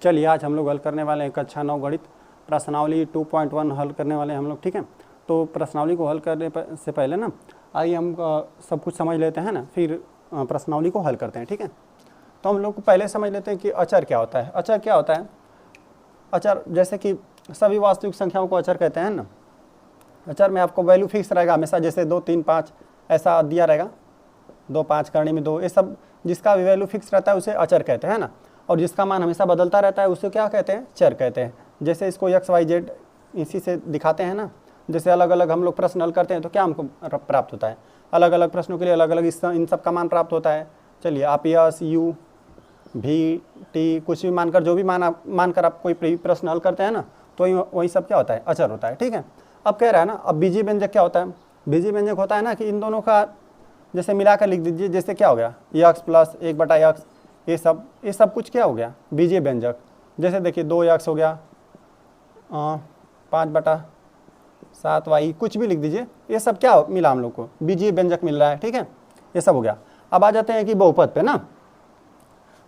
चलिए आज हम लोग हल करने वाले हैं कक्षा 9 गणित प्रश्नावली 2.1 हल करने वाले हैं हम लोग, ठीक है। तो प्रश्नावली को हल करने से पहले ना आइए हम सब कुछ समझ लेते हैं ना, फिर प्रश्नावली को हल करते हैं, ठीक है। तो हम लोग को पहले समझ लेते हैं कि अचर क्या होता है। अचर क्या होता है? अचर जैसे कि सभी वास्तविक संख्याओं को अचर कहते हैं ना। अचर में आपको वैल्यू फिक्स रहेगा हमेशा, जैसे 2, 3, 5 ऐसा दिया रहेगा, 2, 5 करने में 2, ये सब जिसका भी वैल्यू फिक्स रहता है उसे अचर कहते हैं ना। और जिसका मान हमेशा बदलता रहता है उसे क्या कहते हैं? चर कहते हैं। जैसे इसको एक्स वाई जेड इसी से दिखाते हैं ना। जैसे अलग अलग हम लोग प्रश्न हल करते हैं तो क्या हमको प्राप्त होता है? अलग अलग प्रश्नों के लिए अलग अलग इन सब का मान प्राप्त होता है। चलिए आप यस, यू, भी, टी कुछ भी मानकर, जो भी मानकर आप कोई प्रश्न हल करते हैं ना, तो वही सब क्या होता है? अचर होता है, ठीक है। अब कह रहा है ना, अब बीजीय व्यंजक क्या होता है? बीजीय व्यंजक होता है ना कि इन दोनों का जैसे मिलाकर लिख दीजिए। जैसे क्या हो गया? यक्स प्लस 1/x, ये सब कुछ क्या हो गया? बीजीय व्यंजक। जैसे देखिए 2x हो गया, 5/7y, कुछ भी लिख दीजिए। ये सब क्या मिला हम लोग को? बीजीय व्यंजक मिल रहा है, ठीक है। ये सब हो गया। अब आ जाते हैं कि बहुपद पे ना।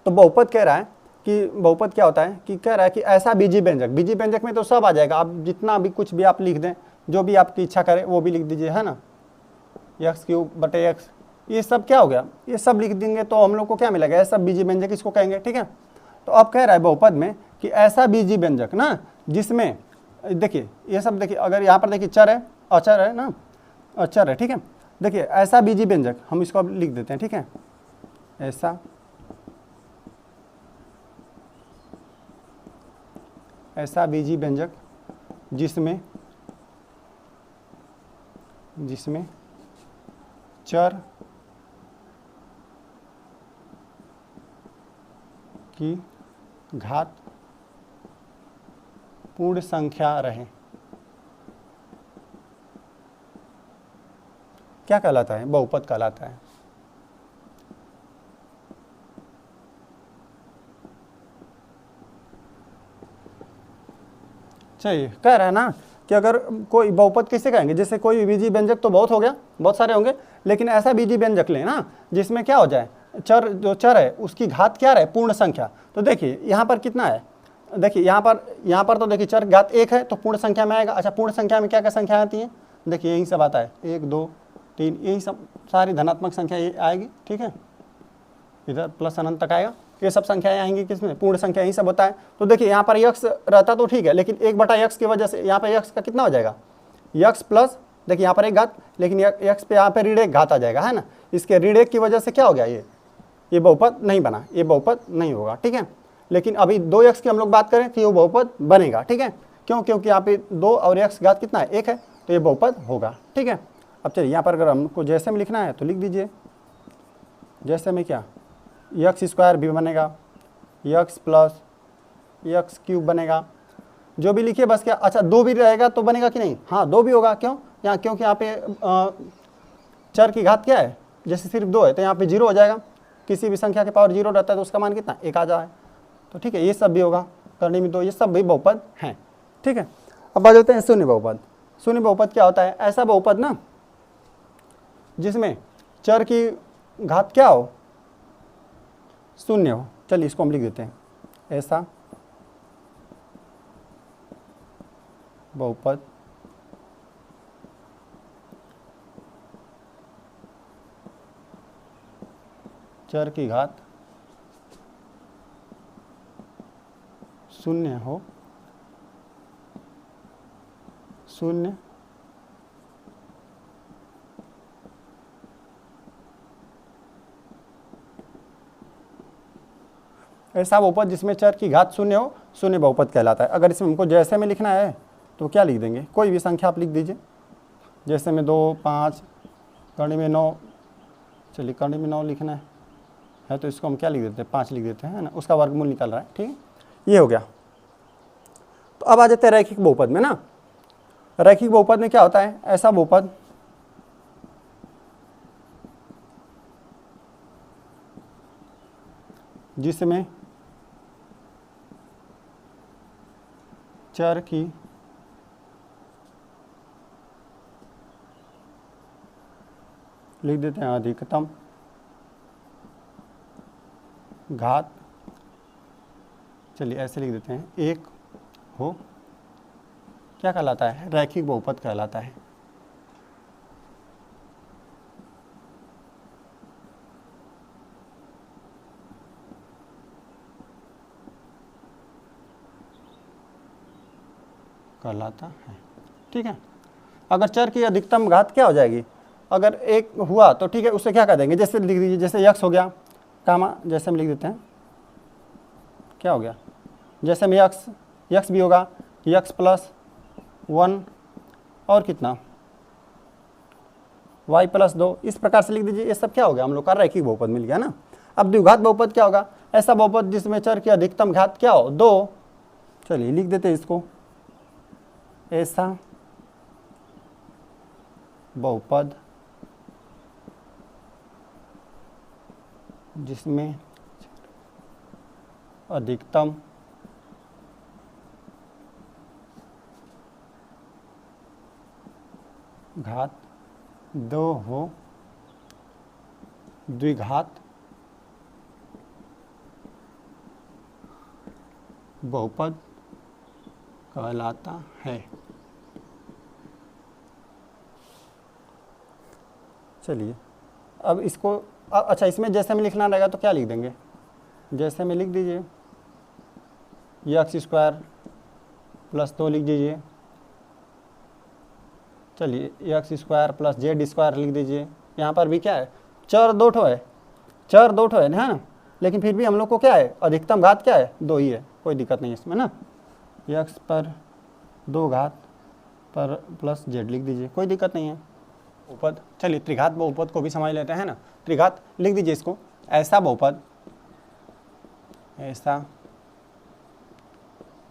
तो बहुपद कह रहा है कि बहुपद क्या होता है कि कह रहा है कि ऐसा बीजीय व्यंजक, बीजीय व्यंजक में तो सब आ जाएगा। आप जितना भी कुछ भी आप लिख दें, जो भी आपकी इच्छा करे वो भी लिख दीजिए, है ना। x3/x, ये सब क्या हो गया? ये सब लिख देंगे तो हम लोग को क्या मिलेगा? ऐसा बीजीय व्यंजक इसको कहेंगे, ठीक है। तो अब कह रहा है बहुपद में कि ऐसा बीजीय व्यंजक ना जिसमें देखिए ये सब, देखिए अगर यहाँ पर देखिए चर है, अचर है ना, अचर है, ठीक है। देखिए ऐसा बीजीय व्यंजक, हम इसको अब लिख देते हैं, ठीक है। ऐसा बीजीय व्यंजक जिसमें चर की घात पूर्ण संख्या रहे, क्या कहलाता है? बहुपद कहलाता है। चलिए कह रहा है ना कि अगर कोई बहुपद किसे कहेंगे? जैसे कोई बीजीय व्यंजक तो बहुत हो गया, बहुत सारे होंगे, लेकिन ऐसा बीजीय व्यंजक लें ना जिसमें क्या हो जाए? जो चर है उसकी घात क्या रहे? पूर्ण संख्या। तो देखिए यहाँ पर कितना है? देखिए यहाँ पर तो देखिए चर घात 1 है तो पूर्ण संख्या में आएगा। अच्छा, पूर्ण संख्या में क्या क्या संख्या आती है? देखिए यही सब आता है, 1, 2, 3, यही सब सारी धनात्मक संख्या ये आएगी, ठीक है। इधर प्लस अनंत तक आएगा, ये सब संख्याएं आएंगी किसमें? पूर्ण संख्या, यही सब होता है। तो देखिए यहाँ पर यक्स रहता तो ठीक है, लेकिन 1/x की वजह से यहाँ पे यक्स का कितना हो जाएगा? यक्स प्लस, देखिए यहाँ पर एक घात, लेकिन यक्स पे यहाँ पे ऋण 1 घात आ जाएगा, है ना। इसके ऋण 1 की वजह से क्या हो गया? ये बहुपद नहीं बना, ये बहुपद नहीं होगा, ठीक है। लेकिन अभी 2x की हम लोग बात करें तो ये बहुपद बनेगा, ठीक है। क्यों? क्योंकि यहाँ पे 2 और x घात कितना है? 1 है, तो ये बहुपद होगा, ठीक है। अब चलिए यहाँ पर अगर हमको जैसे में लिखना है तो लिख दीजिए। जैसे में क्या? x² भी बनेगा, x प्लस x³ बनेगा, जो भी लिखिए बस। क्या? अच्छा 2 भी रहेगा तो बनेगा कि नहीं? हाँ 2 भी होगा। क्यों? क्योंकि यहाँ पे चर की घात क्या है? जैसे सिर्फ 2 है तो यहाँ पे 0 हो जाएगा। किसी भी संख्या के पावर 0 रहता है तो उसका मान कितना? 1 आ जाए, तो ठीक है। ये सब भी होगा, करने में 2, ये सब भी बहुपद हैं, ठीक है। अब आ जाते हैं शून्य बहुपद। शून्य बहुपद क्या होता है? ऐसा बहुपद ना जिसमें चर की घात क्या हो? शून्य हो। चलिए इसको हम लिख देते हैं, ऐसा बहुपद चर की घात शून्य हो, शून्य ऐसा बहुपद जिसमें चर की घात शून्य हो, शून्य बहुपद कहलाता है। अगर इसमें हमको जैसे में लिखना है तो क्या लिख देंगे? कोई भी संख्या आप लिख दीजिए। जैसे में 2, 5, करने में 9, चलिए करने में 9 लिखना है तो इसको हम क्या लिख देते हैं? 5 लिख देते हैं, है ना। उसका वर्गमूल निकल रहा है, ठीक है। ये हो गया। तो अब आ जाते हैं रैखिक बहुपद में ना। रैखिक बहुपद में क्या होता है? ऐसा बहुपद जिसमें चर की लिख देते हैं अधिकतम घात चलिए ऐसे लिख देते हैं, एक हो क्या कहलाता है, रैखिक बहुपद कहलाता है। कहलाता है, ठीक है। अगर चर की अधिकतम घात क्या हो जाएगी, अगर एक हुआ तो ठीक है, उससे क्या कह देंगे, जैसे लिख दीजिए, जैसे यक्स हो गया कामा, जैसे हम लिख देते हैं क्या हो गया, जैसे में यक्स भी होगा, यक्स प्लस 1 और कितना y प्लस 2, इस प्रकार से लिख दीजिए। ये सब क्या हो गया, हम लोग का रैखिक बहुपद मिल गया ना। अब द्विघात बहुपद क्या होगा, ऐसा बहुपद जिसमें चर की अधिकतम घात क्या हो, 2। चलिए लिख देते हैं इसको, ऐसा बहुपद जिसमें अधिकतम घात 2 हो, द्विघात बहुपद कहलाता है। चलिए अब इसको अच्छा, इसमें जैसे में लिखना रहेगा तो क्या लिख देंगे, जैसे में लिख दीजिए यक्स स्क्वायर प्लस 2 लिख दीजिए। चलिए x square plus Z square लिख दीजिए। यहाँ पर भी क्या है, चर 2 ठो है, चर 2 ठो है ना, लेकिन फिर भी हम लोग को क्या है, अधिकतम घात क्या है, 2 ही है, कोई दिक्कत नहीं है इसमें ना। यक्स पर 2 घात पर प्लस जेड लिख दीजिए, कोई दिक्कत नहीं है। बहुपद, चलिए त्रिघात बहुपद को भी समझ लेते हैं ना। त्रिघात लिख दीजिए इसको, ऐसा बहुपद, ऐसा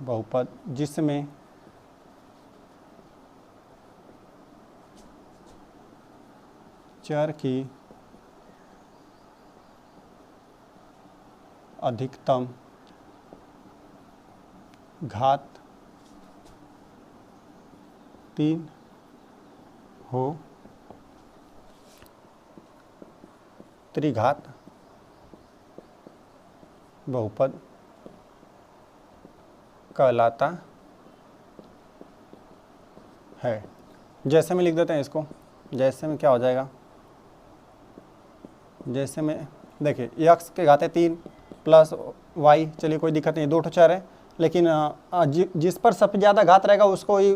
बहुपद जिसमें चर की अधिकतम घात 3 हो, त्रिघात बहुपद कहलाता है। जैसे में लिख देते हैं इसको, जैसे में क्या हो जाएगा, जैसे में देखिए यक्स के घाते 3 प्लस वाई, चलिए कोई दिक्कत नहीं, 2 ठो चर है, लेकिन जिस पर सबसे ज़्यादा घात रहेगा उसको ही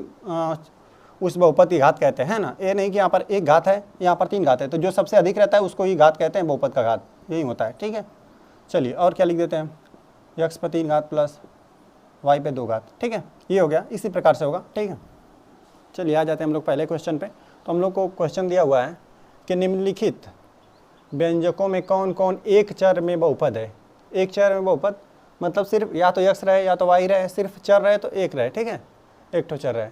उस बहुपद की घात कहते हैं ना। ये नहीं कि यहाँ पर एक घात है, यहाँ पर 3 घात है, तो जो सबसे अधिक रहता है उसको ही घात कहते हैं, बहुपद का घात यही होता है, ठीक है। चलिए और क्या लिख देते हैं, यक्स पर 3 घात प्लस वाई पे 2 घात, ठीक है, ये हो गया, इसी प्रकार से होगा, ठीक है। चलिए आ जाते हैं हम लोग पहले क्वेश्चन पे। तो हम लोग को क्वेश्चन दिया हुआ है कि निम्नलिखित व्यंजकों में कौन कौन एक चर में बहुपद है। एक चर में बहुपद मतलब सिर्फ या तो यक्स रहे या तो वाई रहे, सिर्फ चर रहे तो एक रहे, ठीक है, एक तो चर रहे,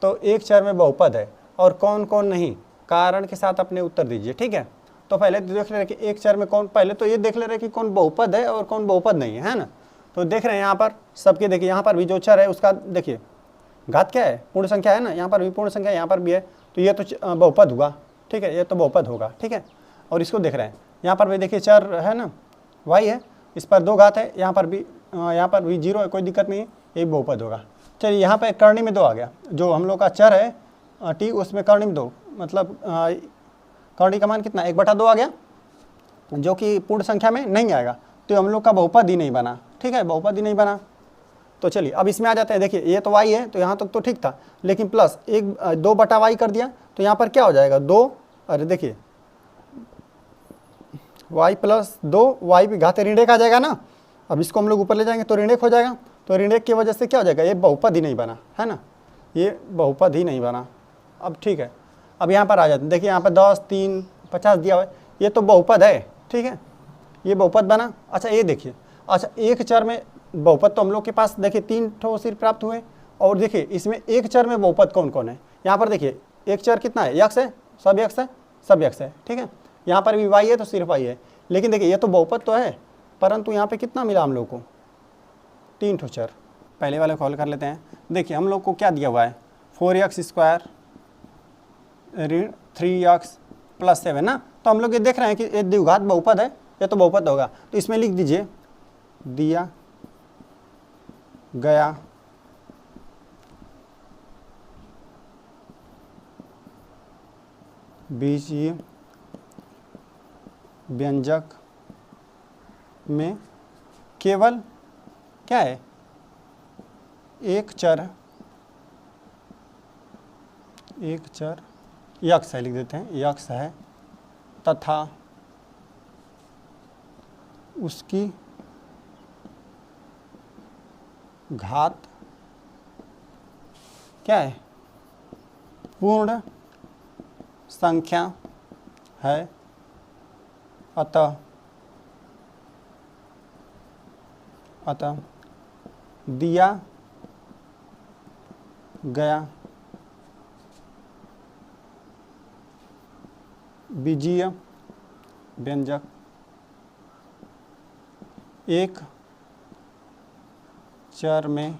तो एक चर में बहुपद है और कौन कौन नहीं, कारण के साथ अपने उत्तर दीजिए, ठीक है। तो पहले देख ले रहे कि एक चर में कौन, पहले तो ये देख ले रहे कि कौन बहुपद है और कौन बहुपद नहीं है ना। तो देख रहे हैं यहाँ पर सबके, देखिए यहाँ पर भी जो चर है उसका देखिए घात क्या है, पूर्ण संख्या है ना, यहाँ पर भी पूर्ण संख्या, यहाँ पर भी है, तो ये तो बहुपद हुआ, ठीक है, ये तो बहुपद होगा, ठीक है। और इसको देख रहे हैं यहाँ पर भी देखिए चर है ना, वाई है, इस पर 2 घात है, यहाँ पर भी 0 है, कोई दिक्कत नहीं है, ये बहुपद होगा। चलिए यहाँ पे करणी में 2 आ गया, जो हम लोग का चर है टी, उसमें करणी में 2, मतलब करणी का मान कितना 1/2 आ गया, जो कि पूर्ण संख्या में नहीं आएगा, तो हम लोग का बहुपद ही नहीं बना, ठीक है, बहुपद ही नहीं बना। तो चलिए अब इसमें आ जाते हैं, देखिए ये तो वाई है, तो यहाँ तक तो ठीक था, लेकिन प्लस 2/y कर दिया, तो यहाँ पर क्या हो जाएगा 2, अरे देखिए y प्लस 2, वाई भी घाते ऋण 1 आ जाएगा ना। अब इसको हम लोग ऊपर ले जाएंगे तो ऋण 1 हो जाएगा, तो ऋण 1 की वजह से क्या हो जाएगा, ये बहुपद ही नहीं बना, है ना, ये बहुपद ही नहीं बना। अब ठीक है, अब यहाँ पर आ जाते हैं, देखिए यहाँ पर 10, 3, 50 दिया हुआ है, ये तो बहुपद है, ठीक है, ये बहुपद बना। अच्छा ये देखिए, अच्छा एक चर में बहुपद तो हम लोग के पास देखिए 3 ठो सिर्फ प्राप्त हुए, और देखिए इसमें एक चर में बहुपद कौन कौन है, यहाँ पर देखिए एक चर कितना है, यक्स है, सब यक्स है, सब यक्स है, ठीक है, यहाँ पर भी वाई है तो सिर्फ वाई है, लेकिन देखिए ये तो बहुपद तो है, परंतु यहाँ पे कितना मिला हम लोग को, 3 ठो चर। पहले वाले कॉल कर लेते हैं, देखिए हम लोग को क्या दिया हुआ है, 4x स्क्वायर ऋण 3x प्लस 7 ना। तो हम लोग ये देख रहे हैं कि ये द्विघात बहुपद है, ये तो बहुपद होगा, तो इसमें लिख दीजिए दिया गया, बीजीय व्यंजक में केवल क्या है, एक चर यक्ष है, लिख देते हैं यक्ष है, तथा उसकी घात क्या है, पूर्ण संख्या है, अतः दिया गया बीजीय व्यंजक एक चर में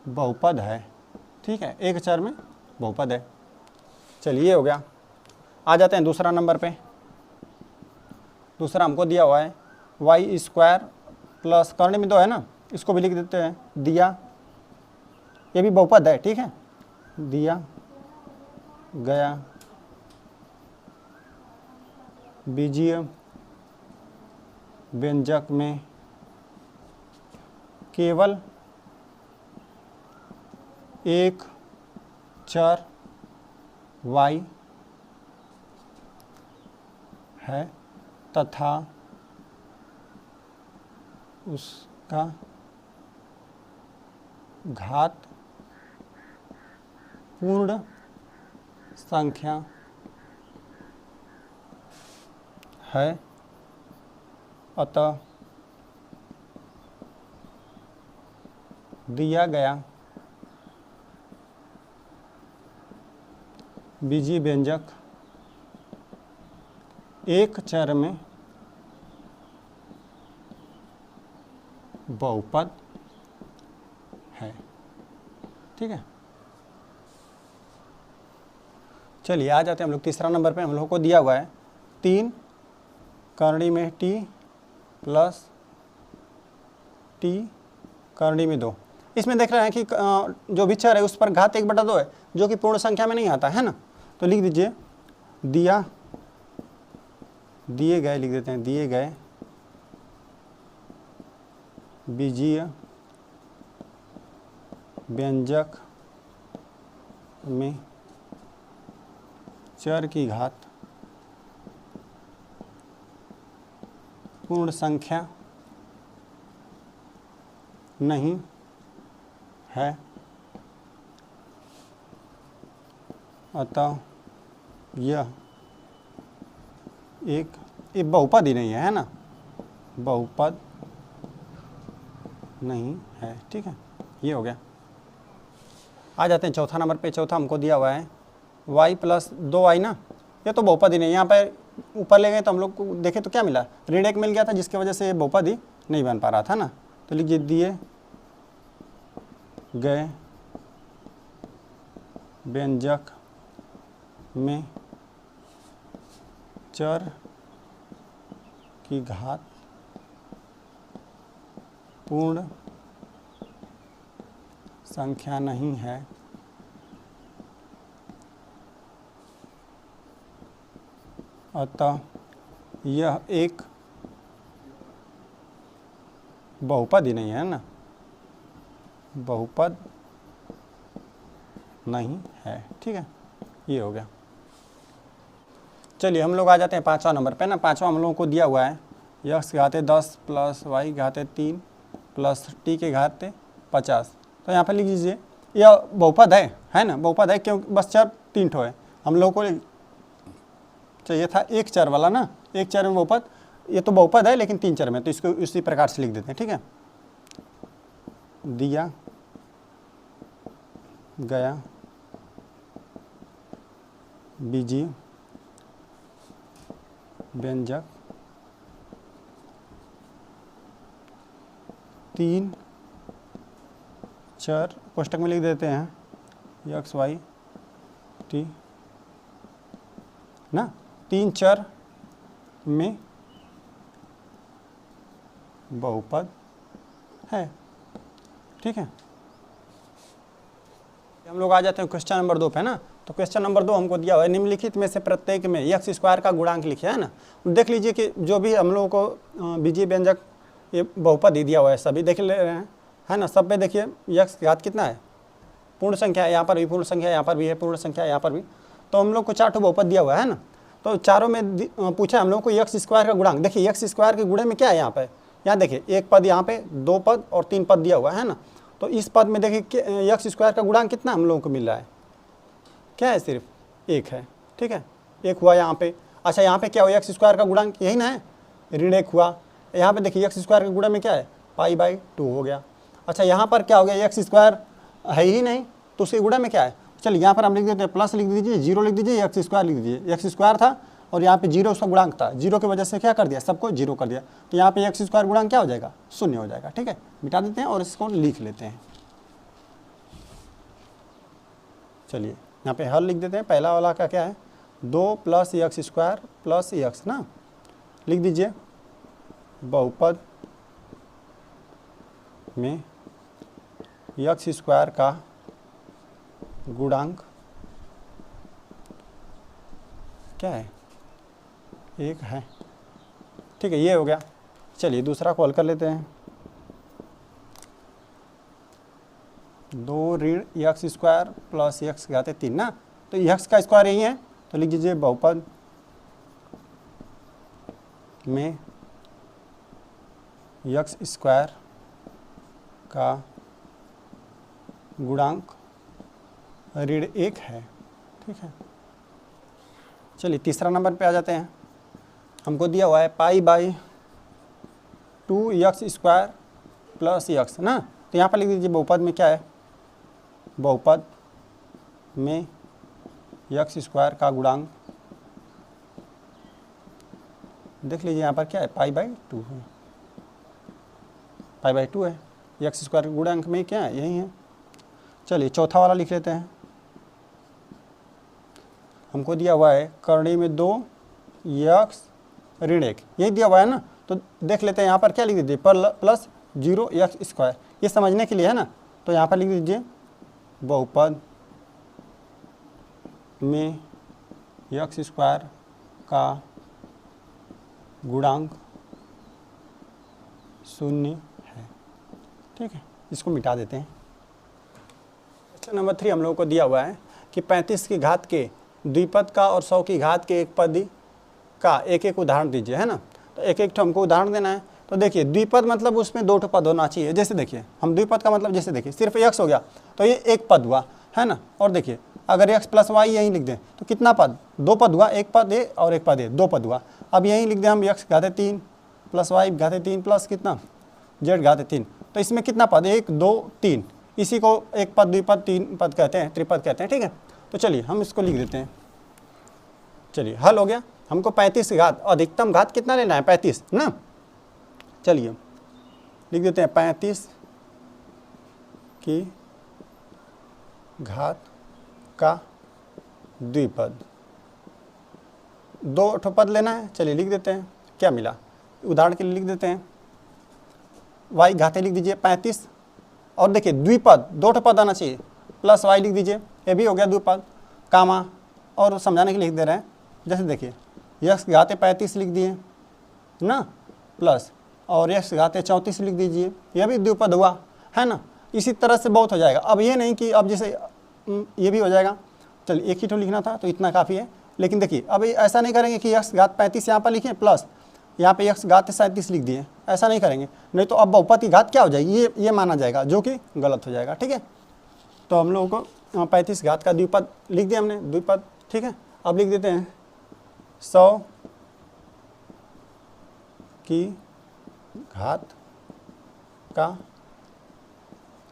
बहुपद है। ठीक है, एक चर में बहुपद है। चलिए हो गया। आ जाते हैं दूसरा नंबर पे। दूसरा हमको दिया हुआ है वाई स्क्वायर प्लस कर्ण में 2 है ना, इसको भी लिख देते हैं दिया, ये भी बहुपद है। ठीक है, दिया गया बीजीय व्यंजक में केवल एक चर y है तथा उसका घात पूर्ण संख्या है, अतः दिया गया बीजीय व्यंजक एक चर में बहुपद है। ठीक है, चलिए आ जाते हैं हम लोग तीसरा नंबर पे। हम लोग को दिया हुआ है 3 करणी में t प्लस t करणी में 2। इसमें देख रहे हैं कि जो भी चर है उस पर घात 1/2 है, जो कि पूर्ण संख्या में नहीं आता है ना। तो लिख दीजिए दिए गए, लिख देते हैं दिए गए बीजीय व्यंजक में चर की घात पूर्ण संख्या नहीं है, अतः यह एक बहुपद ही नहीं है ना, बहुपद नहीं है। ठीक है, ये हो गया। आ जाते हैं चौथा नंबर पे। चौथा हमको दिया हुआ है y प्लस 2y ना, ये तो बहुपद ही नहीं। यहाँ पे ऊपर ले गए तो हम लोग को देखें तो क्या मिला, ऋण 1 मिल गया था, जिसकी वजह से ये बहुपद ही नहीं बन पा रहा था ना। तो लिखिए दिए गए व्यंजक में चर की घात पूर्ण संख्या नहीं है, अतः यह एक बहुपद ही नहीं है ना, बहुपद नहीं है। ठीक है, ये हो गया। चलिए हम लोग आ जाते हैं पांचवा नंबर पे ना। पांचवा हम लोगों को दिया हुआ है यक्स घाते 10 प्लस वाई घाते 3 प्लस टी के घाते 50। तो यहाँ पर लिख लीजिए यह बहुपद है ना, बहुपद है क्योंकि बस चर 3 ठो है। हम लोगों को चाहिए था एक चर वाला ना, एक चर में बहुपद, ये तो बहुपद है लेकिन 3 चर में, तो इसको इसी प्रकार से लिख देते हैं। ठीक है, दिया गया बीजीय व्यंजक 3 चर, कोष्टक में लिख देते हैं यक्स वाई टी ना, 3 चर में बहुपद है। ठीक है, हम लोग आ जाते हैं क्वेश्चन नंबर 2 पे ना। तो क्वेश्चन नंबर 2 हमको दिया हुआ है, निम्नलिखित में से प्रत्येक में एक्स स्क्वायर का गुणांक लिखिए, है ना। देख लीजिए कि जो भी हम लोगों को बीजीय व्यंजक ये बहुपद ही दिया हुआ है, सभी देख ले रहे हैं, है ना। सब पे देखिए एक्स घात कितना है, पूर्ण संख्या है, यहाँ पर भी पूर्ण संख्या, यहाँ पर भी है पूर्ण संख्या, यहाँ पर भी। तो हम लोग को 4 बहुपद दिया हुआ है ना। तो चारों में पूछा हम लोग को एक्स स्क्वायर का गुणांक। देखिए एक्स स्क्वायर के गुणे में क्या है, यहाँ पे, यहाँ देखिए एक पद, यहाँ पे 2 पद और 3 पद दिया हुआ है ना। तो इस पद में देखिए एक्स स्क्वायर का गुणांक कितना हम लोगों को मिल रहा है, क्या है, सिर्फ 1 है। ठीक है, 1 हुआ यहाँ पे। अच्छा यहाँ पे क्या हुआ, एक्स स्क्वायर का गुणांक यही ना है, ऋण 1 हुआ। यहाँ पे देखिए एक्स स्क्वायर के गुणे में क्या है, π/2 हो गया। अच्छा यहाँ पर क्या हो गया, एक्स स्क्वायर है ही नहीं, तो उसके गुणे में क्या है। चलिए यहाँ पर हम लिख देते हैं, प्लस लिख दीजिए, 0 लिख दीजिए, एक्स स्क्वायर लिख दीजिए। एक्स स्क्वायर था और यहाँ पे 0 उसका गुणांक था, 0 की वजह से क्या कर दिया, सबको 0 कर दिया। तो यहाँ पे एक्स स्क्वायर गुणांक क्या हो जाएगा, 0 हो जाएगा। ठीक है, मिटा देते हैं और इसको लिख लेते हैं। चलिए यहाँ पे हल लिख देते हैं। पहला वाला का क्या है, 2 + एक्स स्क्वायर प्लस एक्स ना, लिख दीजिए बहुपद में एक्स स्क्वायर का गुणांक क्या है, 1 है। ठीक है, ये हो गया। चलिए दूसरा को हल कर लेते हैं। 2 ऋण एक्स स्क्वायर प्लस एक्स घाते 3 ना। तो एक्स का स्क्वायर यही है, तो लिख दीजिए बहुपद में एक्स स्क्वायर का गुणांक ऋण 1 है। ठीक है, चलिए तीसरा नंबर पे आ जाते हैं। हमको दिया हुआ है π/2 एक्स स्क्वायर प्लस एक्स ना। तो यहाँ पर लिख दीजिए बहुपद में क्या है, बहुपद में एक्स स्क्वायर का गुणांक, देख लीजिए यहाँ पर क्या है, π/2 है, π/2 है। एक्स स्क्वायर के गुणांक में क्या है, यही है। चलिए चौथा वाला लिख लेते हैं। हमको दिया हुआ है करणी में 2 एक्स ऋण 1, यही दिया हुआ है ना। तो देख लेते हैं यहाँ पर क्या लिख दीजिए, प्लस 0 एक्स स्क्वायर, ये समझने के लिए है ना। तो यहाँ पर लिख दीजिए बहुपद में एक्स स्क्वायर का गुणांक 0 है। ठीक है, इसको मिटा देते हैं। क्वेश्चन नंबर 3 हम लोगों को दिया हुआ है कि 35 की घात के द्विपद का और 100 की घात के एक पदी का एक एक उदाहरण दीजिए, है ना। तो एक एक हमको उदाहरण देना है। तो देखिए द्विपद मतलब उसमें 2 पद होना चाहिए। जैसे देखिए हम द्विपद का मतलब, जैसे देखिए सिर्फ x हो गया तो ये एक पद हुआ, है ना। और देखिए अगर x + y यहीं लिख दें तो कितना पद, 2 पद हुआ, एक पद ए और एक पद ए, 2 पद हुआ। अब यहीं लिख दें हम x घाते 3 + y घाते 3 प्लस कितना z घाते 3, तो इसमें कितना पद, 1 2 3, इसी को एक पद द्विपद 3 पद कहते हैं, त्रिपद कहते हैं। ठीक है, तो चलिए हम इसको लिख देते हैं। चलिए हल हो गया। हमको 35 की घात, अधिकतम घात कितना लेना है, 35 ना। चलिए लिख देते हैं 35 की घात का द्विपद, 2 पद लेना है। चलिए लिख देते हैं, क्या मिला, उदाहरण के लिए लिख देते हैं y घाते लिख दीजिए 35, और देखिए द्विपद 2 पद आना चाहिए, प्लस y लिख दीजिए, ये भी हो गया द्विपद, कामा। और समझाने के लिए लिख दे रहे हैं, जैसे देखिए x घाते 35 लिख दिए ना, प्लस और x घाते 34 लिख दीजिए, यह भी द्विपद हुआ, है ना। इसी तरह से बहुत हो जाएगा। अब ये नहीं कि अब जैसे ये भी हो जाएगा। चलिए एक ही तो लिखना था तो इतना काफ़ी है। लेकिन देखिए अब ऐसा नहीं करेंगे कि x घात 35 यहाँ पर लिखें प्लस यहाँ पे x घात 37 लिख दिए, ऐसा नहीं करेंगे, नहीं तो अब बहुपद की घात क्या हो जाएगी, ये माना जाएगा, जो कि गलत हो जाएगा। ठीक है, तो हम लोगों को 35 घात का द्विपद लिख दिया हमने, द्विपद। ठीक है, अब लिख देते हैं 100 की घात का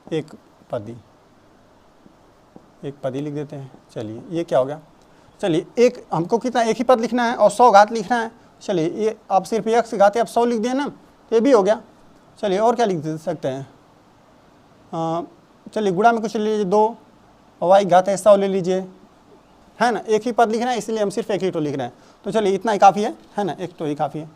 एक पदी लिख देते हैं। चलिए ये क्या हो गया, चलिए एक हमको कितना, एक ही पद लिखना है और 100 घात लिखना है। चलिए ये आप सिर्फ x घाते आप 100 लिख दिए ना, तो ये भी हो गया। चलिए और क्या लिख सकते हैं, चलिए गुणा में कुछ ले लीजिए, 2 और y घाते 100 ले लीजिए, है ना। एक ही पद लिखना है इसलिए हम सिर्फ एक ही तो लिख रहे हैं। तो चलिए इतना ही काफ़ी है ना, एक तो ही काफ़ी है।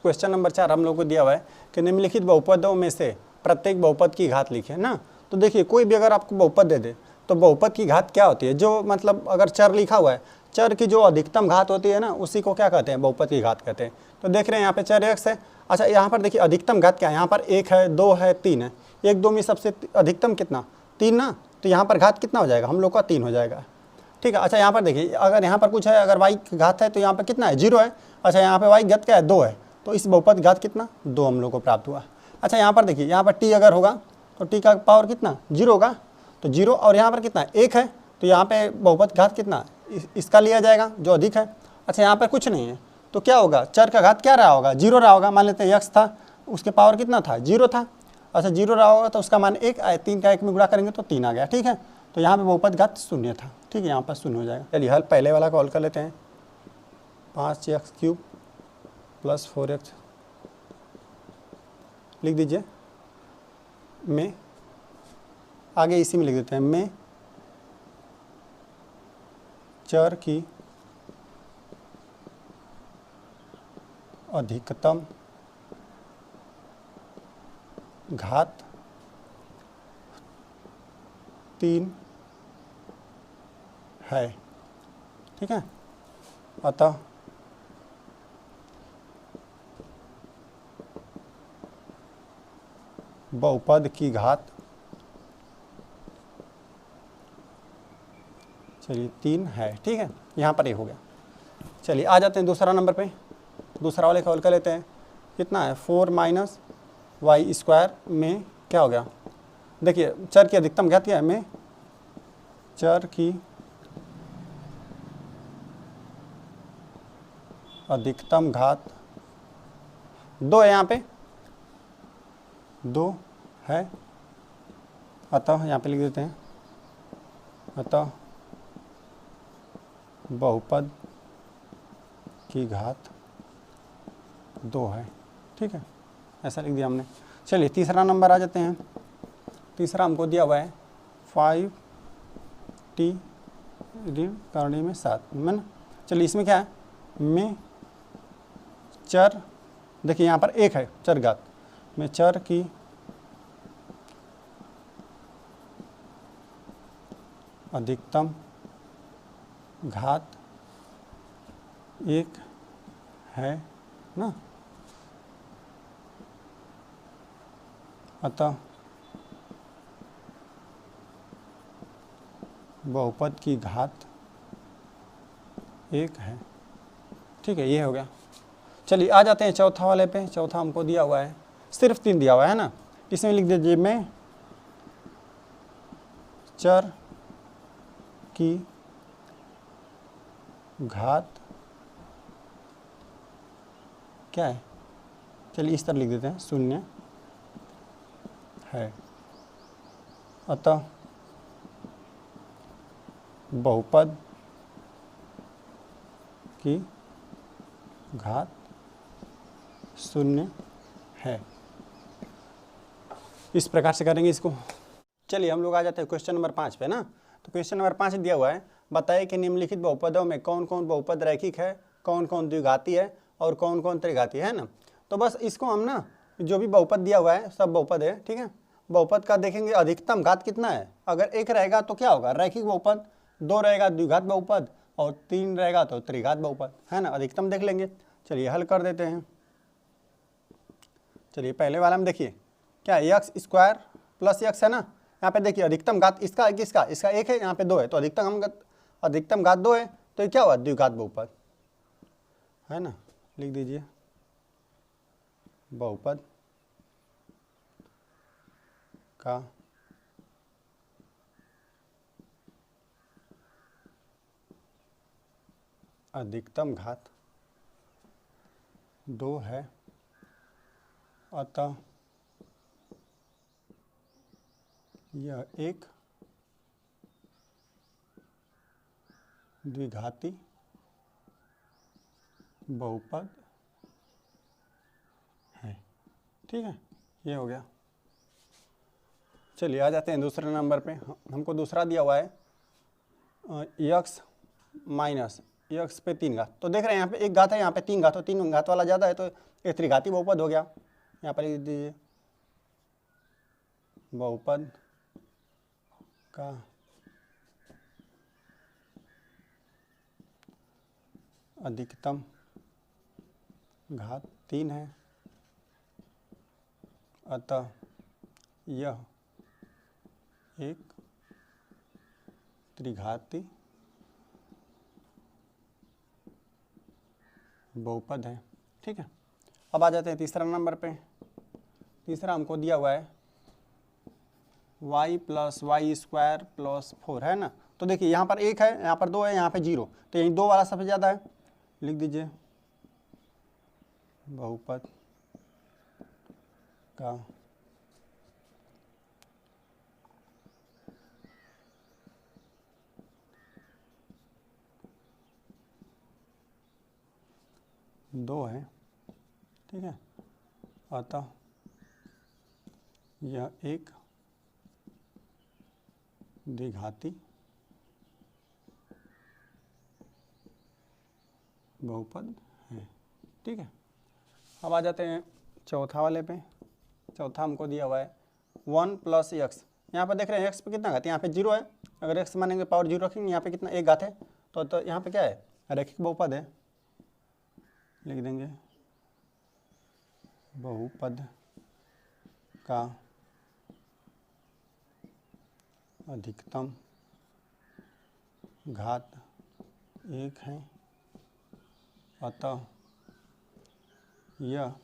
क्वेश्चन नंबर 4 हम लोग को दिया हुआ है कि निम्नलिखित बहुपदों में से प्रत्येक बहुपद की घात लिखे ना। तो देखिए कोई भी अगर आपको बहुपद दे दे तो बहुपद की घात क्या होती है, जो मतलब अगर चर लिखा हुआ है, चर की जो अधिकतम घात होती है ना उसी को क्या कहते हैं, बहुपद की घात कहते हैं। तो देख रहे हैं यहाँ पे चर x है। अच्छा यहाँ पर देखिए अधिकतम घात क्या है, यहाँ पर 1 है, 2 है, 3 है। 1 2 में सबसे अधिकतम कितना, 3 ना, तो यहाँ पर घात कितना हो जाएगा, हम लोग का 3 हो जाएगा। ठीक है। अच्छा यहाँ पर देखिए अगर यहाँ पर कुछ है, अगर y की घात है तो यहाँ पर कितना है, 0 है। अच्छा यहाँ पे y घात क्या है, 2 है, तो इस बहुपद घात कितना, 2 हम लोग को प्राप्त हुआ। अच्छा यहाँ पर देखिए यहाँ पर t अगर होगा तो t का पावर कितना, 0 होगा, तो 0 और यहाँ पर कितना 1 है, तो यहाँ पे बहुपद घात कितना, इसका लिया जाएगा जो अधिक है। अच्छा यहाँ पर कुछ नहीं है तो क्या होगा, चर का घात क्या रहा होगा, 0 रहा होगा। मान लेते हैं x था, उसके पावर कितना था, 0 था। अच्छा 0 रहा होगा तो उसका मान 1 आए, 3 का 1 में गुणा करेंगे तो 3 आ गया। ठीक है, तो यहाँ पे बहुपद घात 0 था। ठीक है, यहाँ पर 0 हो जाएगा। चलिए हल पहले वाला कॉल कर लेते हैं, 5x³ + 4x लिख दीजिए, में आगे इसी में लिख देते हैं, में चर की अधिकतम घात 3 है। ठीक है, अतः बहुपद की घात, चलिए 3 है। ठीक है, यहाँ पर ये हो गया। चलिए आ जाते हैं दूसरा नंबर पे, दूसरा वाले कॉल कर लेते हैं। कितना है, 4 - y² में क्या हो गया, देखिए चर की अधिकतम घात क्या है, में चर की अधिकतम घात 2 है, यहाँ पे 2 है, अतः यहाँ पे लिख देते हैं, अतः बहुपद की घात 2 है। ठीक है, ऐसा लिख दिया हमने। चलिए तीसरा नंबर आ जाते हैं। तीसरा हमको दिया हुआ है 5t करणी में 7 में। चलिए इसमें क्या है, में चर, देखिए यहाँ पर 1 है चर घात, में चर की अधिकतम घात 1 है ना, अतः बहुपद की घात 1 है। ठीक है, ये हो गया। चलिए आ जाते हैं चौथा वाले पे। चौथा हमको दिया हुआ है, सिर्फ 3 दिया हुआ है ना, इसमें लिख दीजिए, में चर की घात क्या है, चलिए इस तरह लिख देते हैं, 0 है, अतः बहुपद की घात 0 है। इस प्रकार से करेंगे इसको। चलिए हम लोग आ जाते हैं क्वेश्चन नंबर 5 पे ना। तो क्वेश्चन नंबर 5 दिया हुआ है, बताइए कि निम्नलिखित बहुपदों में कौन कौन बहुपद रैखिक है, कौन कौन द्विघाती है और कौन कौन त्रिघाती है ना। तो बस इसको हम ना, जो भी बहुपद दिया हुआ है सब बहुपद है। ठीक है, बहुपद का देखेंगे अधिकतम घात कितना है, अगर 1 रहेगा तो क्या होगा, रैखिक बहुपद, 2 रहेगा द्विघात बहुपद और 3 रहेगा तो त्रिघात बहुपद है ना। अधिकतम देख लेंगे। चलिए हल कर देते हैं। चलिए पहले वाला में देखिए क्या है, x² + x है ना। यहाँ पे देखिए अधिकतम घात इसका किसका, इसका 1 है, यहाँ पे 2 है, तो अधिकतम घात 2 है, तो ये क्या हुआ, द्विघात बहुपद है ना। लिख दीजिए बहुपद का अधिकतम घात 2 है, अतः यह एक द्विघाती बहुपद है। ठीक है, ये हो गया। चलिए आ जाते हैं दूसरे नंबर पे। हमको दूसरा दिया हुआ है x - x पे 3 घात। तो देख रहे हैं यहाँ पे 1 घात है, यहाँ पे 3 घात, तो 3 घात वाला ज़्यादा है, तो एक त्रिघाती बहुपद हो गया, यहाँ पर लिख दीजिए बहुपद का अधिकतम घात 3 है, अतः यह एक त्रिघाती बहुपद है। ठीक है, अब आ जाते हैं तीसरा नंबर पे। तीसरा हमको दिया हुआ है y + y² + 4 है ना। तो देखिए यहाँ पर 1 है, यहाँ पर 2 है, यहाँ पे 0, तो यही 2 वाला सबसे ज़्यादा है। लिख दीजिए बहुपद का दो है, ठीक है, अतः यह एक द्विघाती बहुपद है। ठीक है, अब आ जाते हैं चौथा वाले पे। चौथा हमको दिया हुआ है 1 + x। यहाँ पर देख रहे हैं x पे कितना घात है, यहाँ पे 0 है। अगर x मानेंगे पावर 0 रखेंगे, यहाँ पे कितना 1 घात है, तो यहाँ पे क्या है, रैखिक बहुपद है। लिख देंगे बहुपद का अधिकतम घात 1 है, अतः यह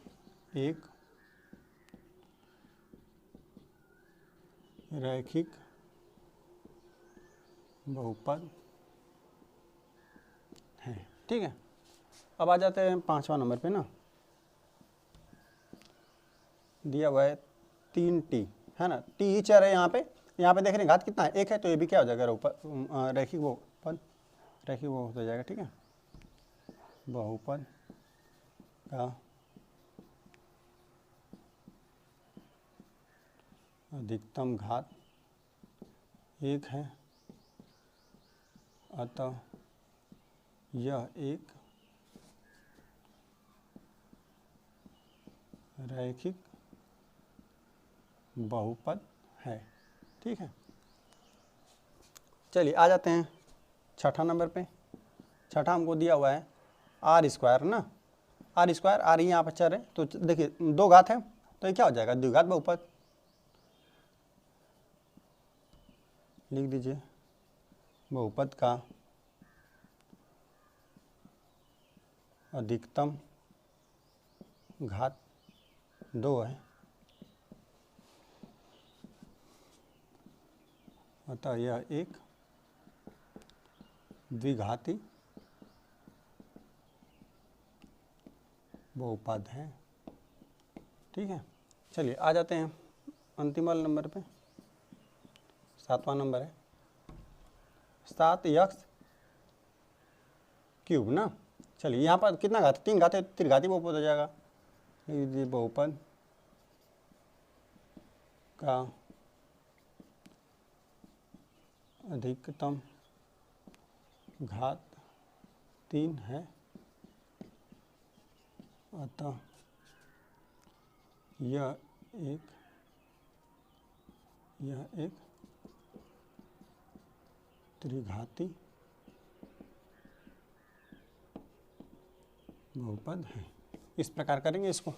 एक रैखिक बहुपद है। ठीक है, अब आ जाते हैं पांचवा नंबर पे ना। दिया हुआ है 3t है ना, t ही चर है। यहाँ पे देख रहे हैं घात कितना है, 1 है, तो ये भी क्या हो जाएगा रैखिक बहुपद, रैखिक बहुपद हो जाएगा। ठीक है, बहुपद का अधिकतम घात 1 है, अतः यह एक रैखिक बहुपद है। ठीक है, चलिए आ जाते हैं छठा नंबर पे। छठा हमको दिया हुआ है r² ना, r², r ही यहाँ पर चर है, तो देखिए 2 घात है, तो ये क्या हो जाएगा, द्विघात बहुपद। लिख दीजिए बहुपद का अधिकतम घात 2 है, अतः यह एक द्विघाती बहुपद है। ठीक है, चलिए आ जाते हैं अंतिम वाले नंबर पे। 7वां नंबर है 7x³ ना। चलिए यहाँ पर कितना घात, 3 घात है, त्रिघाती बहुपद हो जाएगा। ये बहुपद का अधिकतम घात 3 है, अतः यह एक त्रिघाती बहुपद है। इस प्रकार करेंगे इसको।